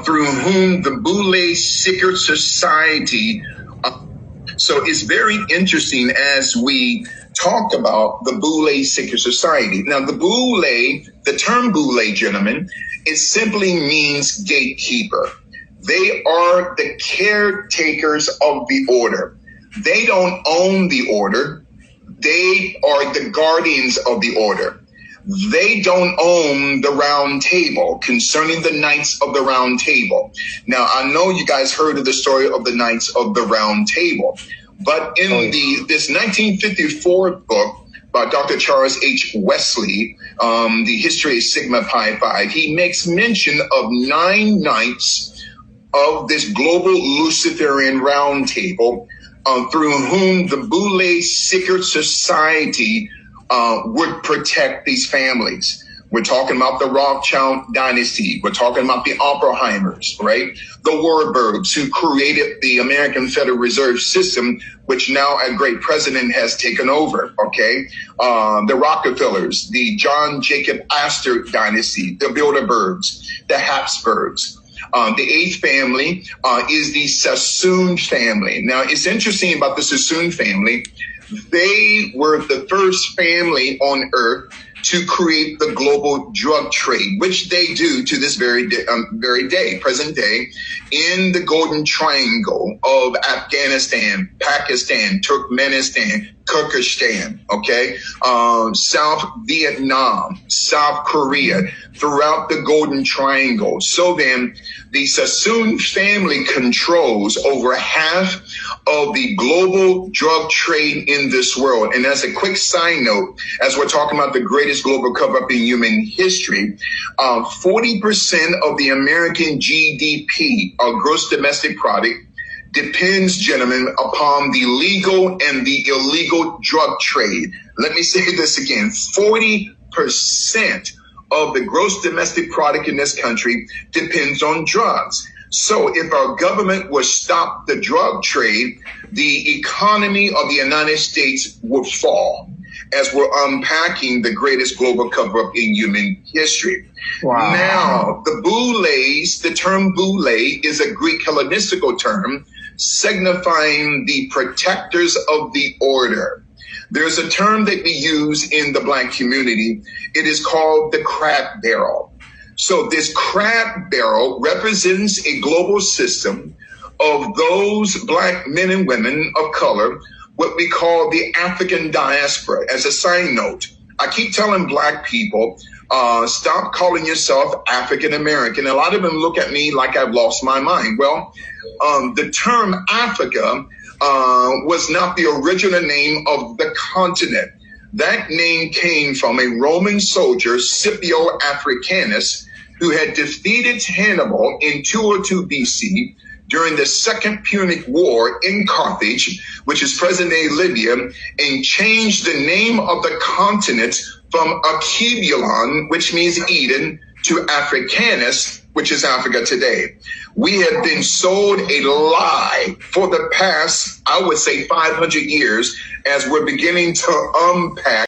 through whom the Boule Secret Society. So it's very interesting as we talk about the Boule Secret Society. Now, the term Boule, gentlemen, it simply means gatekeeper. They are the caretakers of the order. They don't own the order. They are the guardians of the order. They don't own the Round Table concerning the Knights of the Round Table. Now, I know you guys heard of the story of the Knights of the Round Table, but in this 1954 book by Dr. Charles H. Wesley, The History of Sigma Pi Phi, he makes mention of 9 knights of this global Luciferian Round Table, through whom the Boule Secret Society would protect these families. We're talking about the Rothschild dynasty. We're talking about the Oppenheimers, right? The Warburgs, who created the American Federal Reserve System, which now a great president has taken over, okay? The Rockefellers, the John Jacob Astor dynasty, the Bilderbergs, the Habsburgs. The 8th family is the Sassoon family. Now, it's interesting about the Sassoon family. They were the first family on earth to create the global drug trade, which they do to this very day, present day, in the Golden Triangle of Afghanistan, Pakistan, Turkmenistan, Kyrgyzstan, okay, South Vietnam, South Korea, throughout the Golden Triangle. So then the Sassoon family controls over half of the global drug trade in this world. And as a quick side note, as we're talking about the greatest global cover-up in human history, 40% of the American GDP, or gross domestic product, depends, gentlemen, upon the legal and the illegal drug trade. Let me say this again, 40% of the gross domestic product in this country depends on drugs. So if our government would stop the drug trade, the economy of the United States would fall, as we're unpacking the greatest global cover-up in human history. Wow. Now, the Boules, the term Boule is a Greek Hellenistical term signifying the protectors of the order. There's a term that we use in the Black community. It is called the crab barrel. So this crab barrel represents a global system of those Black men and women of color, what we call the African diaspora. As a side note, I keep telling Black people, stop calling yourself African American. A lot of them look at me like I've lost my mind. Well, the term Africa was not the original name of the continent. That name came from a Roman soldier, Scipio Africanus, who had defeated Hannibal in 202 BC during the Second Punic War in Carthage, which is present-day Libya, and changed the name of the continent from Akebulon, which means Eden, to Africanus, which is Africa today. We have been sold a lie for the past, I would say, 500 years, as we're beginning to unpack